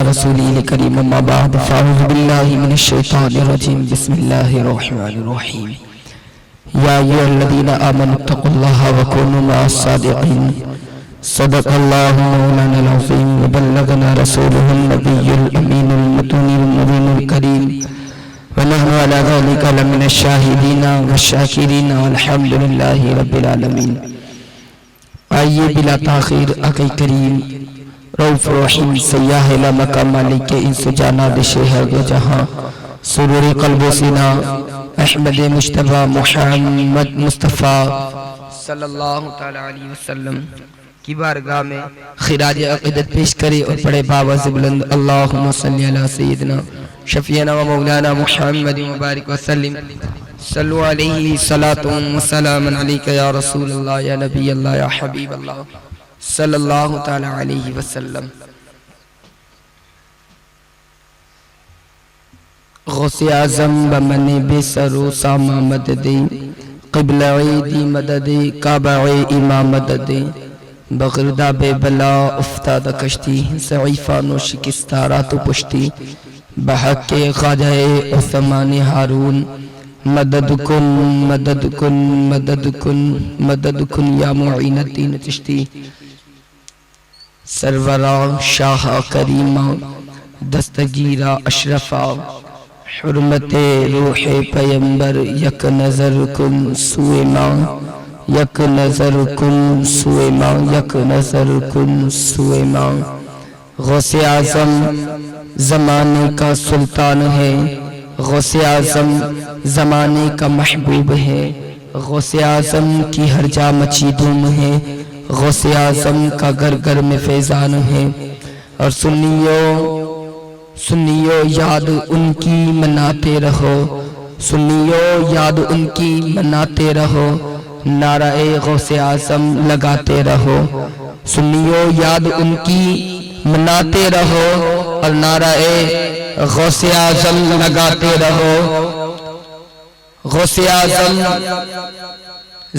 رسوله الكريم أما بعد فأعوذ بالله من الشيطان الرجيم بسم الله الرحمن الرحيم يا أيها الذين آمنوا اتقوا الله وكونوا مع الصادقين صدق الله مولانا العظيم وبلغنا رسوله النبي الأمين المتون المبين الكريم ونحن على ذلك لمن الشاهدين والشاكرين والحمد لله رب العالمين. آئیے بلا تاخیر آقا کریم رؤوف رحیم سیاح لامقام مالک انس و جانب شہر دو جہاں سرور قلب و سینہ احمد مجتبی محمد مصطفیٰ صلی اللہ علیہ وسلم کی بارگاہ میں خراج عقیدت پیش کرے اور پڑھے باواز بلند اللہم صلی علی سیدنا شفیعنا و مولانا محمد مبارک وسلم صلو علیہ صلاة و سلام علیکہ یا رسول اللہ یا نبی اللہ یا حبیب اللہ صلی اللہ تعالی علیہ وسلم. غوث اعظم بمن بے سر و ساما مدد قبلہ عیدی مدد کعبہ امام مدد بغردہ بے بلا افتاد کشتی ضعیفان و شکستہ رات و پشتی بحق خواجہ عثمان ہارون مدد کن مدد کن مدد کن مدد کن یا معین الدین چشتی سرورہ شاہ کریمہ دستگیرہ اشرفہ حرمت روح پیمبر یک نظر کن سوئے ماں یک نظر کن سوئے ماں یک نظر کن سوئے ماں. غوث اعظم زمانے کا سلطان ہے، غوث اعظم زمانے کا محبوب ہے، غوث اعظم کی ہر جا مچی دھوم ہے، غوث اعظم کا گھر گھر میں فیضان ہے. اور سنیو یاد ان کی مناتے رہو، سنیو یاد ان کی مناتے رہو، نعرہ غوث اعظم لگاتے رہو. سنیو یاد ان کی مناتے رہو اور نعرہ غوث اعظم لگاتے رہو. غوث اعظم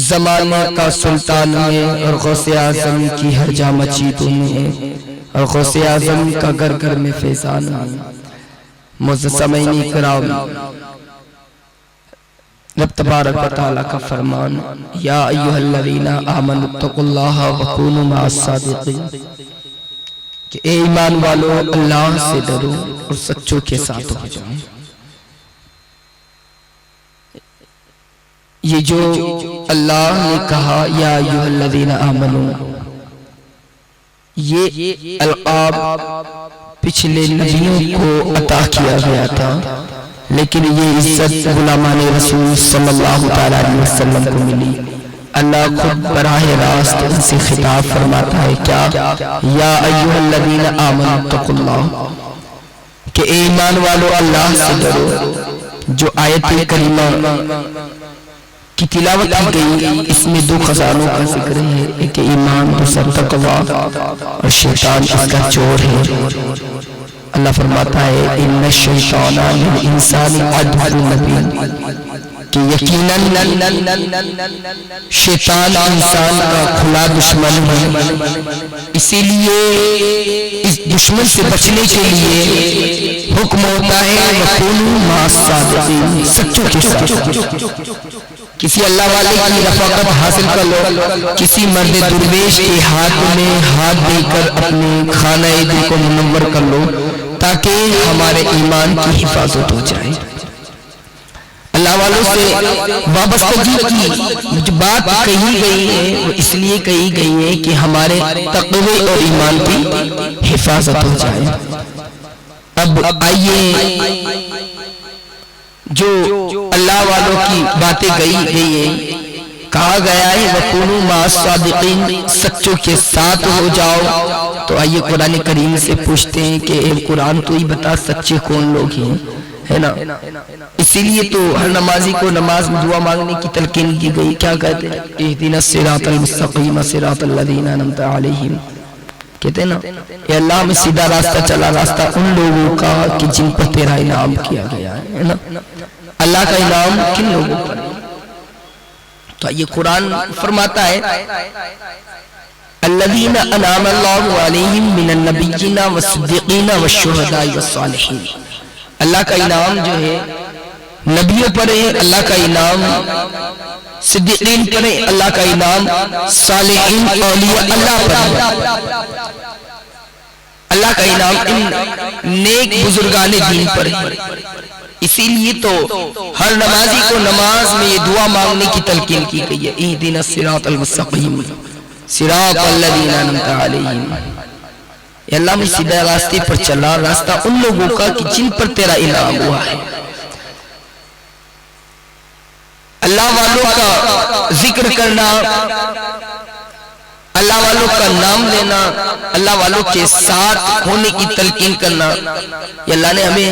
زمانہ کا سلطان ہے اور غوث اعظم کی ہر جا مچی تم ہے اور غوث اعظم کا گھر گھر میں فیضان ہے. معزز سامعین کرام، رب تبارک و تعالیٰ کا فرمان یا ایھا الذین آمنوا اتقوا اللہ وکونوا مع الصادقین کہ اے ایمان والو اللہ سے ڈرو اور سچوں کے ساتھ ہو جاؤ. یہ جو اللہ نے کہا یا ایھا الذین آمنوا، یہ القاب پچھلے نبیوں کو عطا کیا گیا تھا، لیکن یہ عزت غلامان رسول صلی اللہ علیہ وسلم کو ملی. اللہ خود براہ راست ان سے خطاب فرماتا ہے کیا یا ایھا الذین آمنوا اتقوا اللہ کہ اے ایمان والو اللہ سے ڈرو. جو آیت کریمہ کی تلاوت کی گئی اس میں دو خزانوں کا ذکر ہے، ایک ایمان دوسرا تقوی اور شیطان اس کا چور ہے. اللہ فرماتا ہے ان الشیطان للانسان عدو مبین کہ یقیناً شیطان انسان کا کھلا دشمن ہے. اسی لیے اس دشمن سے بچنے کے لیے حکم ہوتا ہے وَكُونُوا مَعَ الصَّادِقِينَ، سچوں کے ساتھ. کسی اللہ والے کی رفاقت حاصل کر لو، کسی مرد درویش کے ہاتھ میں ہاتھ دے کر اپنے خانہ دل کو منور کر لو تاکہ ہمارے ایمان کی حفاظت ہو جائے. اللہ والوں سے وابستگی کی جو بات کہی گئی ہے وہ اس لیے کہی گئی ہے کہ ہمارے تقوی اور ایمان کی حفاظت ہو جائے. اب آئیے جو اللہ والوں کی باتیں گئی ہیں، کہا گیا ہے وَكُونُوا مَعَ الصَّادِقِينَ، سچوں کے ساتھ ہو جاؤ. تو آئیے قرآن کریم سے پوچھتے ہیں کہ اے قرآن تو ہی بتا سچے کون لوگ ہیں، ہے نا. اسی لیے تو ہر نمازی کو نماز میں دعا مانگنے کی تلقین کی گئی. کیا کہتے ہیں اہدنا الصراط المستقیم صراط الذین انعمت علیہم، کہتے ہیں نا اے اللہ میں سیدھا راستہ چلا، راستہ ان لوگوں کا کہ جن پر تیرا انعام کیا گیا ہے نا. اللہ کا انعام کن لوگوں پر؟ تو یہ قرآن فرماتا ہے الذین انعم اللہ علیہم من النبیین والصدیقین والشہداء والصالحین. اللہ کا انعام جو ہے نبیوں پر ہے، اللہ کا انعام صدیقین پر ہے، اللہ کا انعام صالحین اولیاء اللہ پر ہے. اللہ کا انعام ان نیک بزرگان دین پر ہے. اسی لیے تو ہر نمازی کو نماز میں یہ دعا مانگنے کی تلقین کی گئی ہے، اہدنا الصراط المستقیم صراط الذین انعمت علیہم. اے اللہ میں سیدھے راستے پر چلا، راستہ ان لوگوں کا کہ جن پر تیرا انعام ہوا ہے. اللہ والوں کا ذکر کرنا، اللہ والوں کا نام لینا، اللہ والوں کے ساتھ ہونے کی تلقین کرنا، یہ اللہ نے ہمیں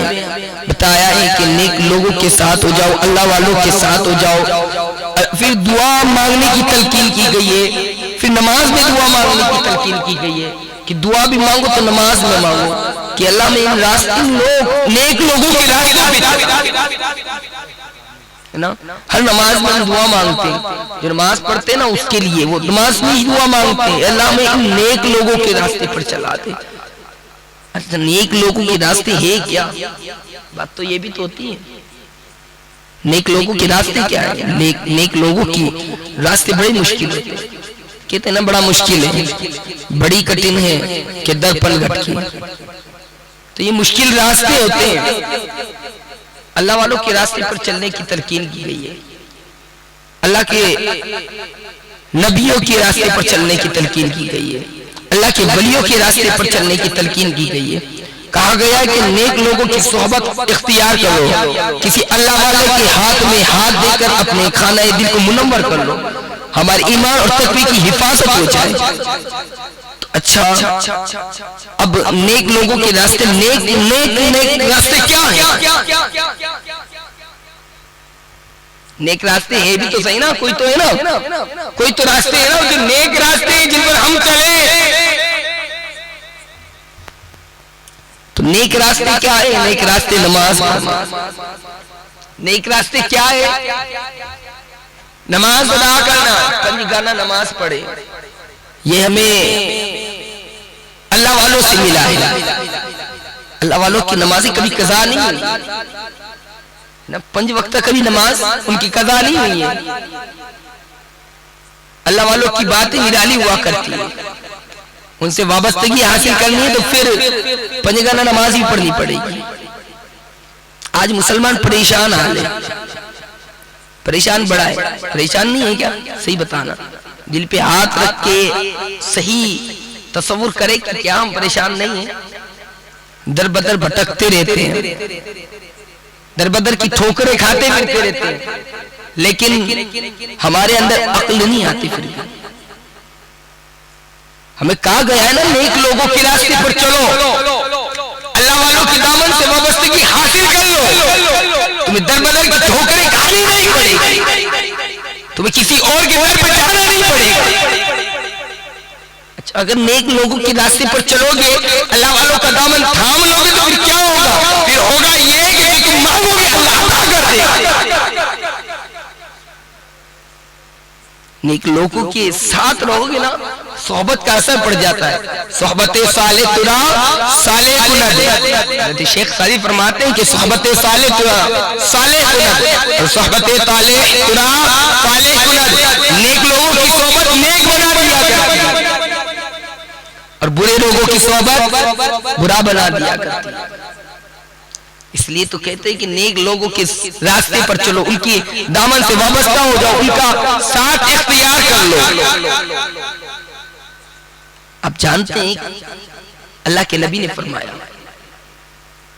بتایا ہے کہ نیک لوگوں کے ساتھ ہو جاؤ، اللہ والوں کے ساتھ ہو جاؤ. پھر دعا مانگنے کی تلقین کی گئی ہے، پھر نماز میں دعا مانگنے کی تلقین کی گئی ہے کہ دعا بھی مانگو تو نماز میں مانگو کہ اللہ میں ان نیک لوگوں کے راستے نا. ہر نماز میں ہم دعا مانگتے ہیں، جو نماز پڑھتے ہیں نا اس کے لیے وہ نماز میں ہی دعا مانگتے ہیں، اللہ میں ان نیک لوگوں کے راستے پر چلا دے. اچھا نیک لوگوں کے راستے ہے کیا؟ بات تو یہ بھی تو ہوتی ہے، نیک لوگوں کے راستے کیا ہے؟ نیک لوگوں کی راستے بڑے مشکل ہوتے ہیں، کہتے ہیں نا بڑا مشکل ہے، بڑی کٹن ہے کہ در پل گھٹ کی. تو یہ مشکل راستے ہوتے ہیں. اللہ والوں کے راستے پر چلنے کی تلقین کی گئی ہے، اللہ کے نبیوں کے راستے پر چلنے کی تلقین کی گئی ہے، اللہ کے ولیوں کے راستے پر چلنے کی تلقین کی گئی ہے. کہا گیا ہے کہ نیک لوگوں کی صحبت اختیار کرو، کسی اللہ والے کے ہاتھ میں ہاتھ دے کر اپنے خانہ دل کو منور کر لو، ہمارے ایمان اور تقوی کی حفاظت ہو جائے. اچھا اب نیک لوگوں کے راستے، نیک راستے کیا ہیں؟ نیک راستے ہیں بھی تو صحیح نا، کوئی تو ہے نا، کوئی تو راستے ہیں نا جو نیک راستے ہیں جن پر ہم چلیں. تو نیک راستے کیا ہے؟ نیک راستے نماز پڑھنا. نیک راستے کیا ہے؟ نماز ادا کرنا، پنجگانہ نماز پڑھے. یہ ہمیں اللہ والوں سے ملا ہے. اللہ والوں کی نمازیں کبھی قضا نہیں ہوئی، 5 وقت کبھی نماز ان کی قضا نہیں ہوئی ہے. اللہ والوں کی باتیں نرالی ہوا کرتی ہیں، ان سے وابستگی حاصل کرنی ہے تو پھر پنجگانہ نماز ہی پڑھنی پڑے گی. آج مسلمان پریشان حال ہے، پریشان بڑا ہے. پریشان نہیں ہے کیا؟ صحیح بتانا، دل پہ ہاتھ رکھ کے صحیح تصور کرے کہ کیا ہم پریشان نہیں ہیں؟ در بدر بھٹکتے رہتے ہیں، در بدر کی ٹھوکریں کھاتے پھرتے رہتے ہیں، لیکن ہمارے اندر عقل نہیں آتی. پھر ہمیں کہا گیا ہے نا نیک لوگوں کے راستے پر چلو، اللہ والوں کے دامن سے وابستگی حاصل کر لو، تمہیں در بدر کی ٹھوکریں کھانی نہیں پڑے گی، تمہیں کسی اور کے گھر پہ جانا نہیں پڑے گا. اچھا اگر نیک لوگوں کے راستے پر چلو گے، اللہ والوں کا دامن تھام لو گے تو پھر کیا ہوگا؟ پھر ہوگا یہ کہ تم مانگو گے اللہ عطا کر دے گا. نیک لوگوں کے ساتھ رہو گے نا، صحبت کا اثر پڑ جاتا ہے. صحبت صالح ترا صالح کند. شیخ سعدی فرماتے ہیں کہ صحبت صالح ترا صالح کند اور صحبت طالح ترا طالح کند. نیک لوگوں کی صحبت نیک بنا دیا کرتی ہے اور برے لوگوں کی صحبت برا بنا دیا کرتی ہے. اس لیے تو کہتے ہیں کہ نیک لوگوں کے راستے پر چلو، ان کی دامن سے وابستہ ہو جاؤ، ان کا ساتھ اختیار کر لو. آپ جانتے ہیں اللہ کے نبی نے فرمایا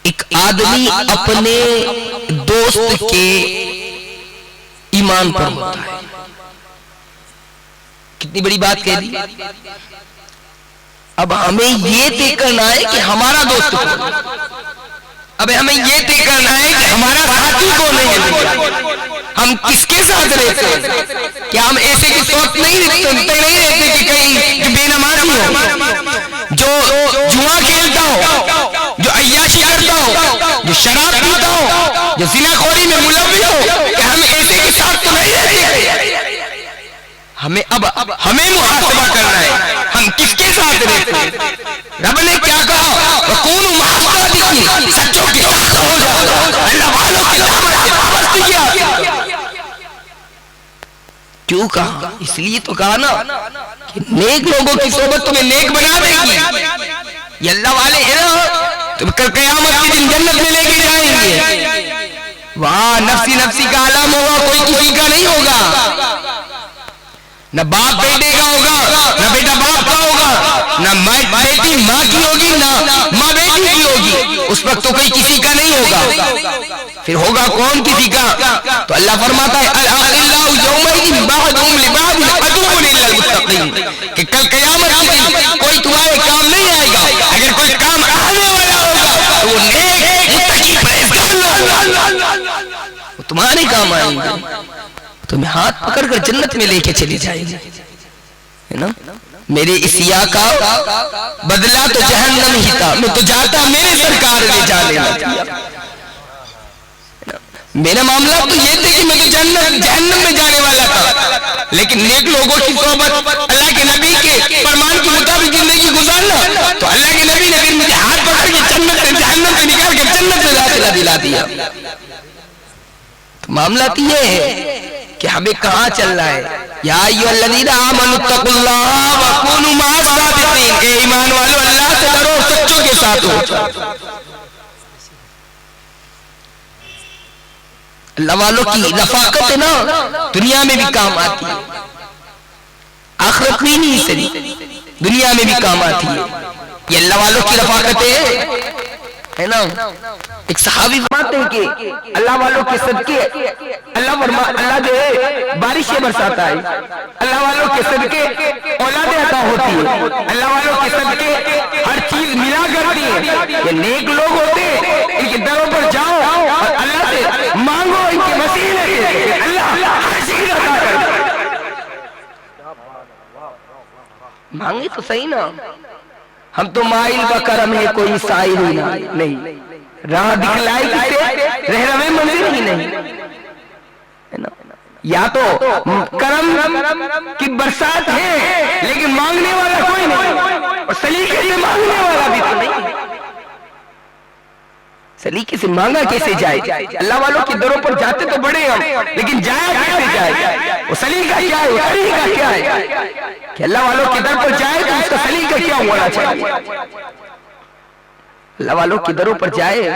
ایک آدمی اپنے دوست کے ایمان پر ہوتا ہے. کتنی بڑی بات کہہ دی. اب ہمیں یہ طے کرنا ہے کہ ہمارا دوست کون ہے. اب ہمیں یہ طے کرنا ہے کہ ہمارا ساتھی کون ہے، ہم کس کے ساتھ رہتے ہیں. کیا ہم ایسے کے ساتھ نہیں رہتے کہ کہیں جو بے نمازی ہو، جو جوا کھیلتا ہو، جو عیاشی کرتا ہو، جو شراب پیتا ہو، جو زنا خوری میں ملوث ہو، کہ ہم ایسے کے ساتھ تو نہیں رہتے. ہمیں محاسبہ کرنا ہے، ہم کس کے ساتھ رہتے ہیں۔ رب نے کیا کہا؟ وَكُونُوا مَعَ الصَّادِقِينَ، سچوں کے ساتھ ہو جاؤ، اللہ والوں کی دعوت سے وابستہ کیا۔ کیوں کہا؟ اس لیے تو کہا نا کہ نیک لوگوں کی صحبت تمہیں نیک بنا دے گی۔ یہ اللہ والے ہیں نا، تم کل قیامت کے دن جنت میں لے کے جائیں گے، وہاں نفسی نفسی کا عالم ہوگا، کوئی کسی کا نہیں ہوگا، نہ باپ بیٹے کا ہوگا، نہ بیٹا باپ کا ہوگا، نہ بیٹی ماں کی ہوگی، نہ ماں بیٹی کی ہوگی، اس وقت تو کوئی کسی کا نہیں ہوگا، پھر ہوگا کون کسی کا؟ تو اللہ فرماتا ہے الْأَخِلَّاءُ يَوْمَئِذٍ بَعْضُهُمْ لِبَعْضٍ عَدُوٌّ إِلَّا الْمُتَّقِينَ، کہ کل قیامت کے دن کوئی تمہارے کام نہیں آئے گا، اگر کوئی کام آنے والا ہوگا تو وہ نیک متقی پرہیزگار لوگ وہ تمہارے کام آئیں گے، تمہیں ہاتھ پکڑ کر جنت میں لے کے چلے جائیں گے، ہے نا؟ میرے اس یا کا بدلہ تو جہنم ہی تھا، میں تو جاتا میرے سرکار نے جانے لگا۔ میرا معاملہ تو یہ تھا کہ میں تو جہنم میں جانے والا تھا، لیکن نیک لوگوں کی صحبت، اللہ کے نبی کے فرمان کے مطابق زندگی گزارنا، تو اللہ کے نبی نے پھر مجھے ہاتھ پکڑ کے جنت سے جہنم سے نکال کے جنت میں داخلہ دلا دیا۔ تو معاملہ تو یہ ہے کہ ہمیں کہاں چل رہا ہے۔ یا ایھا الذین آمنوا اتقوا اللہ وکونوا مع الصادقین، اے ایمان والو اللہ سے ڈرو، سچوں کے ساتھ ہو۔ اللہ والوں کی رفاقت ہے نا، دنیا میں بھی کام آتی ہے، آخرت میں نہیں صرف دنیا میں بھی کام آتی ہے، یہ اللہ والوں کی رفاقت ہے نا۔ ایک صحابی فرماتے ہیں کہ اللہ والوں کے صدقے اللہ جو ہے بارشیں برساتا ہے، اللہ والوں کے صدقے اولادیں عطا ہوتی ہے، اللہ والوں کے صدقے ہر چیز ملا کرتی ہے۔ یہ نیک لوگ ہوتے ہیں، ان کے دروں پر جاؤ اور اللہ سے مانگو، ان کے وسیلے سے اللہ ہر چیز عطا کرتا ہے۔ مانگے تو صحیح نا، ہم تو مائل و کرم ہے کوئی سائل ہی نہیں، راہ دکھلائی کسے رہنمائے منزل ہی نہیں، یا تو کرم کی برسات ہے لیکن مانگنے والا کوئی نہیں، اور سلیقے سے مانگنے والا بھی تو نہیں، سلیقے سے مانگا کیسے جائے؟ اللہ والوں کے دروں پر جاتے تو بڑے ہم، لیکن جائے کیسے جائے؟ وہ سلیقہ کیا ہے، وہ طریقہ کیا ہے کہ اللہ والوں کے در پر جائے تو اس کا سلیقہ کیا ہونا چاہیے؟ اللہ والوں کے دروں پر جائے،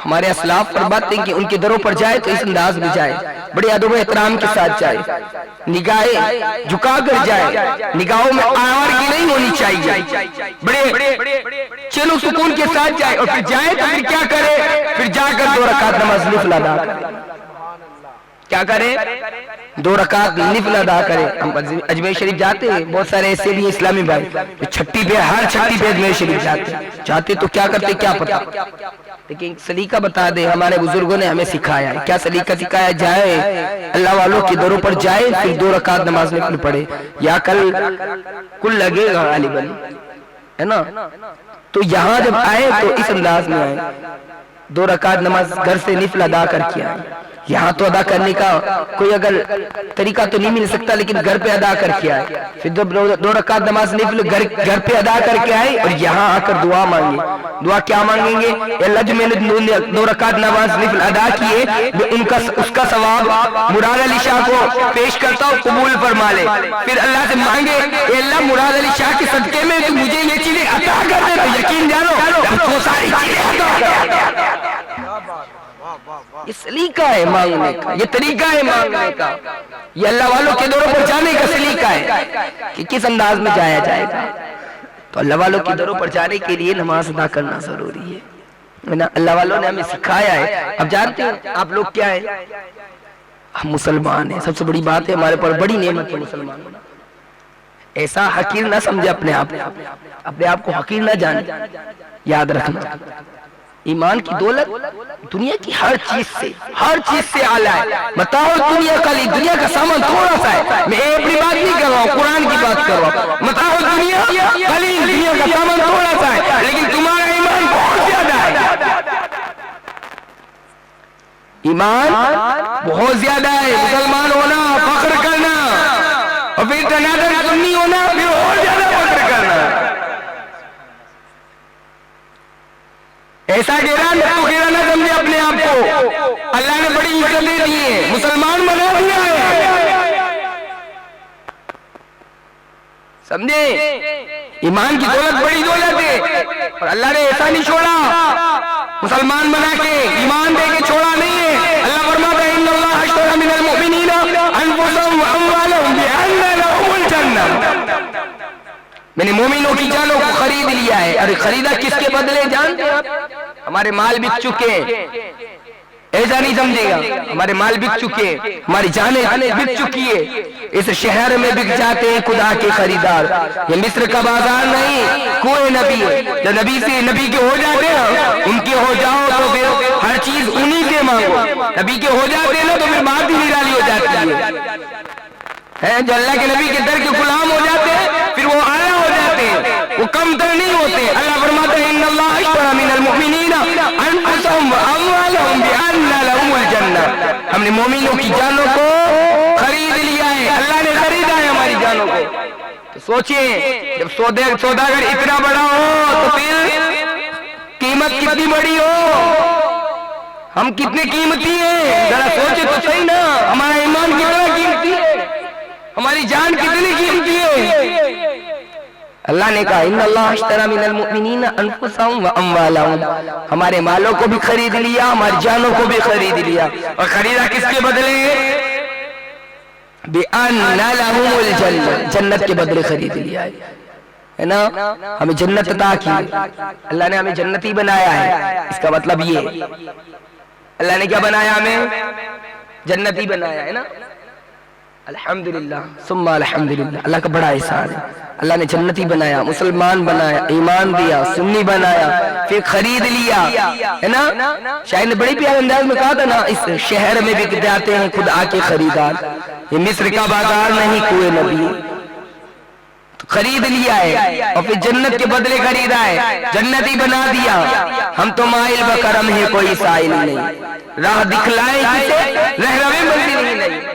ہمارے اسلاف فرماتے ہیں کہ ان کے دروں پر جائے تو اس انداز میں جائے، بڑے ادب و احترام کے ساتھ جائے، نگاہیں جھکا کر جائے، نگاہوں میں آوارگی نہیں ہونی چاہیے، بڑے چین و سکون کے ساتھ جائے، اور پھر جائے تو پھر کیا کرے؟ پھر جا کر 2 رکعت نماز نفل ادا کرے، کیا کرے؟ 2 رکعت نفل ادا کرے۔ ہم اجمیر شریف جاتے ہیں، بہت سارے ایسے بھی اسلامی بھائی چھٹی پہ ہر چھٹی پہ اجمیر شریف جاتے تو کیا کرتے کیا پتا، لیکن سلیقہ بتا دے، ہمارے بزرگوں نے ہمیں سکھایا ہے، کیا سلیقہ سکھایا؟ جائے اللہ والوں کے دروں پر جائے، پھر 2 رکعت نماز نفل پڑھے، یا کل لگے گا غالباً، ہے نا؟ تو یہاں جب آئے تو اس انداز میں آئے، 2 رکعت نماز گھر سے نفل ادا کر کے آئے، یہاں تو ادا کرنے کا کوئی اگر طریقہ تو نہیں مل سکتا، لیکن گھر پہ ادا کر کے آئے، پھر 2 رکعت نماز نفل گھر پہ ادا کر کے آئے، اور یہاں آ کر دعا مانگے۔ دعا کیا مانگیں گے؟ اللہ جو میں نے 2 رکعت نماز نفل ادا کیے، میں اس کا ثواب مراد علی شاہ کو پیش کرتا ہوں، قبول فرما لے۔ پھر اللہ سے مانگے اے اللہ مراد علی شاہ کے صدقے میں تو مجھے یہ چیزیں عطا کر دے، تو یقین جانو آپ کو ساری چیزیں عطا کر دے۔ یہ سلیقہ ہے مانگنے کا، یہ طریقہ ہے مانگنے کا، یہ اللہ والوں کے دروں پر جانے کا سلیقہ ہے کہ کس انداز میں جایا جائے گا۔ تو اللہ والوں کے دروں پر جانے کے لیے نماز ادا کرنا ضروری ہے، اللہ والوں نے ہمیں سکھایا ہے۔ اب جانتے ہیں آپ لوگ کیا ہے؟ ہم مسلمان ہیں، سب سے بڑی بات ہے ہمارے پر بڑی نعمت ہے مسلمان ہونا۔ ایسا حقیر نہ سمجھے اپنے آپ کو حقیر نہ جانے، یاد رکھنا ایمان کی دولت دنیا کی ہر چیز سے اعلیٰ ہے۔ متاع دنیا قلیل، دنیا کا سامان تھوڑا سا ہے، میں اپنی بات نہیں کر رہا ہوں، قرآن کی بات کر رہا ہوں۔ متاع دنیا قلیل، دنیا کا سامان تھوڑا سا ہے، لیکن تمہارا ایمان بہت زیادہ ہے، ایمان بہت زیادہ ہے۔ مسلمان ہونا فخر کرنا، اور پھر تنادر سنی ہونا، پھر اور زیادہ فخر کرنا. ایسا گیرا نہ تو گیرا نہ سمجھے اپنے آپ کو. اللہ نے بڑی عزتیں دی ہیں، مسلمان بنا دیا ہے. سمجھے؟ ایمان کی دولت بڑی دولت ہے، اور اللہ نے ایسا نہیں چھوڑا مسلمان بنا کے، ایمان دے کے چھوڑا نہیں ہے. اللہ فرماتا ہے ان اللہ اشتری من المؤمنین انفسهم واموالهم بان لهم الجنہ. میں نے مومنوں کی جانوں کو خرید لیا ہے. اور خریدا کس کے بدلے جانتے ہیں؟ ہمارے مال بک چکے ہیں. ایسا نہیں سمجھے گا، ہمارے مال بک چکے ہیں، ہماری جانیں بک چکی ہے. اس شہر میں بک جاتے ہیں خدا کے خریدار. یہ مصر کا بازار نہیں، کوئی نبی ہے. جو نبی سے نبی کے ہو جاتے ہیں، ان کے ہو جاؤ تو پھر ہر چیز انہی سے مانگو. نبی کے ہو جاتے ہیں نا تو پھر بات ہی نرالی ہو جاتی ہے. جو اللہ کے نبی کے در کے غلام ہو جاتے ہیں پھر وہ آیا ہو جاتے ہیں، وہ کم تر نہیں ہوتے. اللہ فرماتا ہے ان اللہ اشتری من المؤمنین انفسهم واموالهم بان لهم الجنہ. ہم نے مومنوں کی جانوں کو خرید لیا ہے. اللہ نے خریدا ہے ہماری جانوں کو. تو سوچیں جب سوداگر اتنا بڑا ہو تو پھر قیمت کتنی بڑی ہو. ہم کتنے قیمتی ہیں ذرا سوچے تو صحیح نا. ہمارا ایمان کتنا قیمتی ہے، ہماری جان کتنی قیمتی ہے. اللہ نے کہا ان اللہ اشتری من المؤمنین انفسهم واموالهم. ہمارے مالوں کو بھی خرید لیا، ہماری جانوں کو بھی خرید لیا. اور خریدا کس کے بدلے؟ بان لهم الجنہ، جنت کے بدلے خرید لیا ہے نا. ہمیں جنت عطا کی، اللہ نے ہمیں جنتی بنایا ہے. اس کا مطلب یہ اللہ نے کیا بنایا؟ ہمیں جنتی بنایا ہے نا. الحمدللہ ثم الحمدللہ. اللہ کا بڑا احسان ہے. اللہ نے جنتی بنایا، مسلمان بنایا، ایمان دیا، سنی بنایا، پھر خرید لیا ہے نا. شاعر نے بڑی پیارے انداز میں کہا تھا نا اس شہر میں بک جاتے ہیں خود آ کے خریدار. یہ مصر کا بازار نہیں، کوئی نبی. خرید لیا ہے اور پھر جنت کے بدلے خریدا ہے، جنتی بنا دیا. ہم تو مائل بکرم ہے کوئی سائل نہیں، راہ دکھلائے کسے رہنمائی منزل نہیں.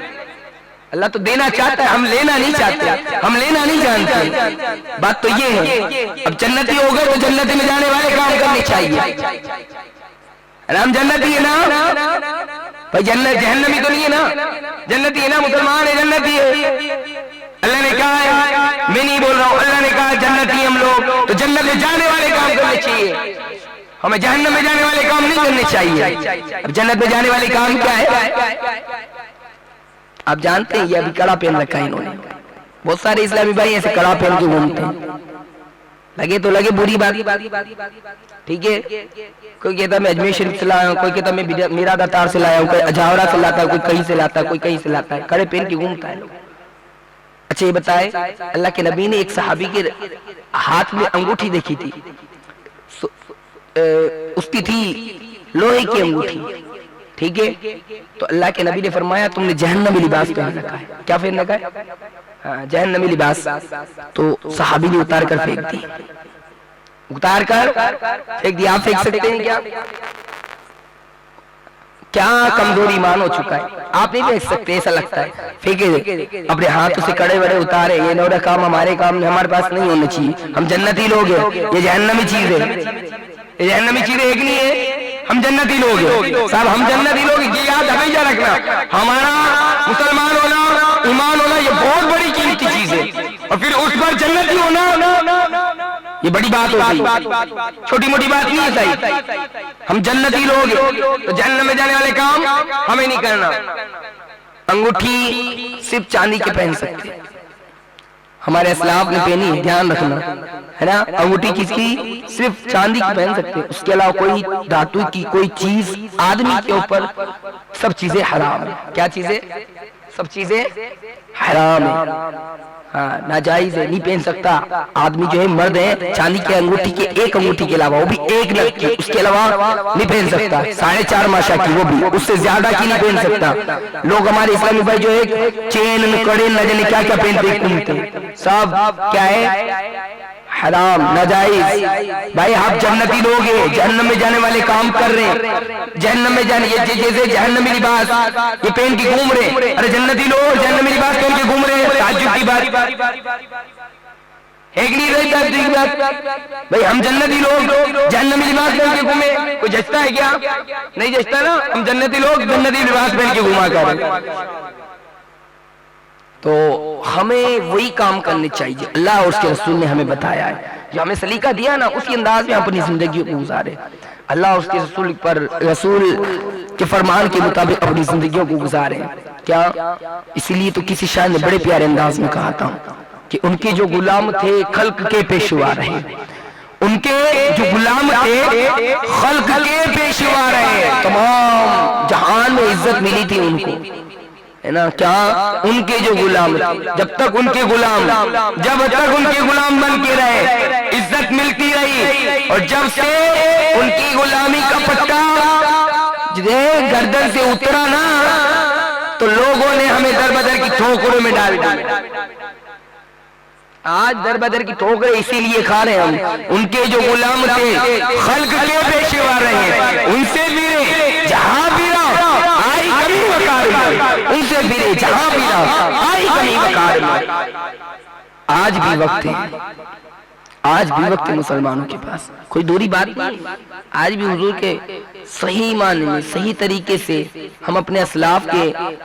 اللہ تو دینا چاہتا ہے، ہم لینا نہیں چاہتے، ہم لینا نہیں جانتے. بات تو یہ ہے اب جنتی ہو گئے تو جنتی میں جانے والے کام کرنے چاہیے. ہم جنتی ہے نا بھائی، جنت جہنمی تو نہیں ہے نا، جنتی ہے نا، مسلمان ہے، جنتی ہے. اللہ نے کہا ہے، میں نہیں بول رہا ہوں، اللہ نے کہا جنتی ہم لوگ تو جنت میں جانے والے کام کرنے چاہیے، ہمیں جہنم میں جانے والے کام نہیں کرنے چاہیے. اب جنت میں جانے والے کام کیا ہے؟ آپ جانتے ہیں یہ ابھی کڑا پہن رکھا ہے انہوں نے. بہت سارے اسلامی بھائی ایسے کڑا پہن کے گھومتے ہیں. لگے تو لگے بری بات، ٹھیک ہے. کوئی کہتا میں اجمیر شریف سے لایا ہوں، کوئی کہتا میں میرا دتار سے لایا ہوں، کوئی اجاورہ سے لاتا ہے، کوئی کہیں سے لاتا ہے، کوئی کہیں سے لاتا ہے. کڑے پہن کے گھومتا ہے لوگ. اچھا یہ بتائے اللہ کے نبی نے ایک صحابی کے ہاتھ میں انگوٹھی دیکھی تھی، اس کی تھی لوہے کی انگوٹھی، ٹھیک ہے. تو اللہ کے نبی نے فرمایا تم نے جہنمی لباس پہن رکھا ہے. کیا پہن رکھا ہے؟ جہنمی لباس. تو صحابی نے اتار کر پھینک دی، اتار کر پھینک دی. آپ پھینک سکتے ہیں کیا؟ کیا کمزور ایمان ہو چکا ہے، آپ نہیں پھینک سکتے. ایسا لگتا ہے پھینکے اپنے ہاتھوں سے کڑے بڑے اتارے. یہ نورا کام ہمارے کام ہمارے پاس نہیں ہونا چاہیے. ہم جنتی لوگ ہیں، یہ جہنمی چیز ہے. یہ جہنمی چیزیں ایک نہیں ہے، ہم جنتی لوگ ہیں صاحب. ہم جنتی لوگ یہ یاد ہمیشہ رکھنا. ہمارا مسلمان ہونا، ایمان ہونا یہ بہت بڑی قیمتی چیز ہے. اور پھر اس پر جنتی ہونا یہ بڑی بات ہوتی، چھوٹی موٹی بات نہیں ہے. صحیح ہم جنتی لوگ ہیں تو جہنم میں جانے والے کام ہمیں نہیں کرنا. انگوٹھی صرف چاندی کے پہن سکتے، ہمارے اسلاف نے پہنی ہے، دھیان رکھنا ہے نا. انگوٹھی کس کی؟ صرف چاندی کی پہن سکتے، اس کے علاوہ کوئی دھاتو کی کوئی چیز آدمی کے اوپر، سب چیزیں حرام ہیں. کیا چیزیں؟ سب چیزیں حرام ہیں، ناجائز ہے، نہیں پہن سکتا. آدمی جو ہے مرد ہے چاندی کے انگوٹھی کے ایک انگوٹھی کے علاوہ، وہ بھی ایک نگ کی، اس کے علاوہ نہیں پہن سکتا. 4.5 ماشا کی، وہ بھی اس سے زیادہ کی نہیں پہن سکتا. لوگ ہمارے اسلامی بھائی جو ہے چین کڑے نہ جانے کیا کیا پہنتے گھومتے، سب کیا ہے حرام ناجائز. بھائی آپ جنتی لوگ ہیں, جہنم میں جانے والے کام کر رہے ہیں, جہنم میں جانے, یہ جیسے جہنمی لباس یہ پہن کے گھوم رہے ہیں. ارے جنتی لوگ جہنمی لباس پہن کے گھوم رہے ہیں, تعجب کی بات ایک نہیں رہی بات. بھئی ہم جنتی لوگ جہنمی لباس پہن کے گھومے, کوئی جچتا ہے کیا؟ نہیں جچتا نا. ہم جنتی لوگ جنتی لباس پہن کے گھوما کر رہے ہیں. تو ہمیں وہی کام کرنے چاہیے اللہ اور اس کے رسول نے ہمیں بتایا ہے. جو ہمیں سلیقہ دیا نا اسی انداز میں اپنی زندگی کو گزارے. اللہ اور اس کے رسول کے فرمان کے مطابق اپنی زندگیوں کو گزارے. کیا اسی لیے تو کسی شاعر نے بڑے پیارے انداز میں کہا تھا کہ ان کے جو غلام تھے خلق کے پیشوا رہے. ان کے جو غلام تھے خلق کے پیشوا رہے. تمام جہان میں عزت ملی تھی ان کو, ہے نا. کیا ان کے جو غلام تھے, جب تک ان کے غلام بن کے رہے عزت ملتی رہی. اور جب سے ان کی غلامی کا پٹا گردن سے اترا نا تو لوگوں نے ہمیں در بدر کی ٹھوکروں میں ڈال دیا. آج در بدر کی ٹھوکریں اسی لیے کھا رہے ہیں ہم. ان کے جو غلام تھے خلق کے پیشوا رہے, ان سے بھی رہے جہاں بھی رہا آئی کمی وقار میں, ان سے بھی رہے جہاں بھی رہا آئی کمی وقار میں. آج بھی وقت ہے, آج بھی وقت ہے مسلمانوں کے پاس, کوئی دوری بات نہیں. آج بھی حضور کے صحیح معنی میں صحیح طریقے سے ہم اپنے اسلاف کے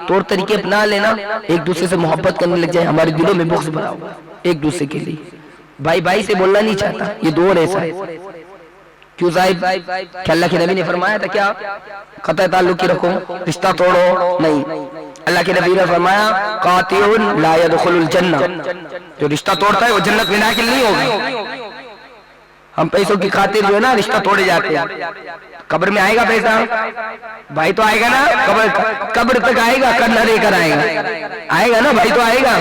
طور طریقے اپنا لینا, ایک دوسرے سے محبت کرنے لگ جائیں. ہمارے دلوں میں بغض بھرا ہوا ایک دوسرے کے لیے. بھائی بھائی سے بولنا نہیں چاہتا, یہ دور ایسا ہے. کیوں صاحب کہ اللہ کے نبی نے فرمایا تھا کیا قطع تعلق کی رکھو, رشتہ توڑو نہیں. اللہ کے نبی نے فرمایا قاطع لا يدخل الجنہ, جو رشتہ توڑتا ہے وہ جنت میں داخل نہیں ہوگا. ہم پیسوں کی خاطر جو ہے نا رشتہ توڑے جاتے ہیں. قبر میں آئے گا پیسہ, بھائی تو آئے گا نا, قبر تک آئے گا, کر نہ لے کر آئے گا نا, بھائی تو آئے گا.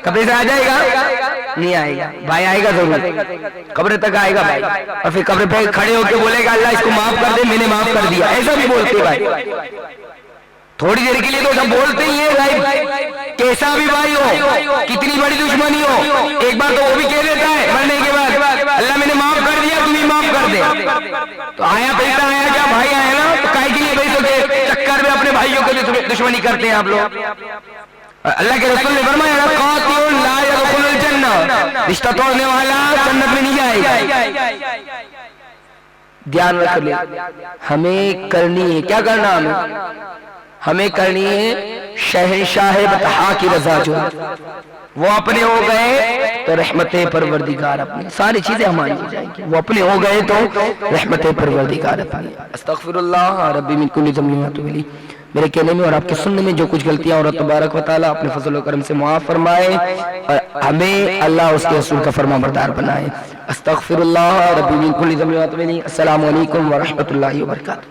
کب پیسہ آ جائے گا نہیں آئے گا, بھائی آئے گا ضرور, قبر تک آئے گا بھائی. اور پھر قبر پہ کھڑے ہو کے بولے گا اللہ اس کو معاف کر دے, میں نے معاف کر دیا. ایسا بھی بولتے بھائی, تھوڑی دیر کے لیے تو سب بولتے ہی ہیں بھائی, کیسا بھی بھائی ہو, کتنی بڑی دشمنی ہو, ایک بار تو وہ بھی کہہ دیتا ہے مرنے کے بعد اللہ میں نے معاف کر دیا, تم ہی معاف کر دے. تو آیا پیسہ آیا کیا, بھائی آیا نا, تو کائے کے لیے پیسوں کے چکر میں اپنے بھائیوں کو دشمنی کرتے ہیں آپ لوگ. اللہ کے رسول نے فرمایا قاطع لا يدخل الجنہ, رشتہ توڑنے والا جنت میں نہیں جائے گا. دھیان رکھ لیں, ہمیں کرنی ہے, کیا کرنا ہمیں کرنی ہے شہنشاہ بطحا کی رضا. جو وہ اپنے ہو گئے تو رحمت پروردگار اپنی, ساری چیزیں ہماری ہو جائیں گی. وہ اپنے ہو گئے تو رحمت پروردگار اپنی. استغفر اللہ ربی من کل ذنب واتوب الیہ. میرے کہنے میں اور آپ کے سننے میں جو کچھ غلطیاں اور تبارک و تعالیٰ اپنے فضل و کرم سے معاف فرمائے اور ہمیں اللہ اور اس کے رسول کا فرما بردار بنائے. استغفر اللہ ربی من کل ذنب واتوب الیہ. السلام علیکم ورحمۃ اللہ وبرکاتہ.